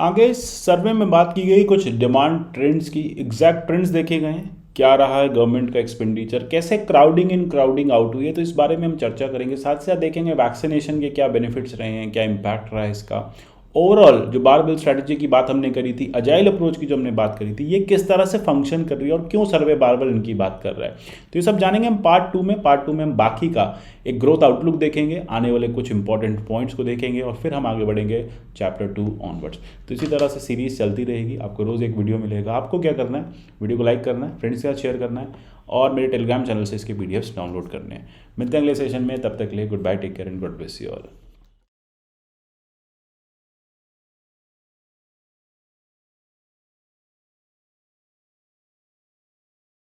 आगे सर्वे में बात की गई कुछ डिमांड ट्रेंड्स की, एग्जैक्ट ट्रेंड्स देखे गए हैं, क्या रहा है गवर्नमेंट का एक्सपेंडिचर, कैसे क्राउडिंग इन क्राउडिंग आउट हुई है, तो इस बारे में हम चर्चा करेंगे। साथ ही साथ देखेंगे वैक्सीनेशन के क्या बेनिफिट्स रहे हैं, क्या इम्पैक्ट रहा है इसका। ओवरऑल जो बारबेल स्ट्रैटेजी की बात हमने करी थी, अजाइल अप्रोच की जो हमने बात करी थी, ये किस तरह से फंक्शन कर रही है और क्यों सर्वे बारबेल इनकी बात कर रहा है, तो ये सब जानेंगे हम पार्ट 2 में। पार्ट 2 में हम बाकी का एक ग्रोथ आउटलुक देखेंगे, आने वाले कुछ इंपॉर्टेंट पॉइंट्स को देखेंगे और फिर हम आगे बढ़ेंगे चैप्टर 2 ऑनवर्ड्स। तो इसी तरह से सीरीज चलती रहेगी, आपको रोज़ एक वीडियो मिलेगा। आपको क्या करना है, वीडियो को लाइक करना है, फ्रेंड्स के साथ शेयर करना है और मेरे टेलीग्राम चैनल से इसके पीडीएफ्स डाउनलोड करने हैं। मिलते हैं अगले सेशन में, तब तक के लिए good bye, take care and God bless you all.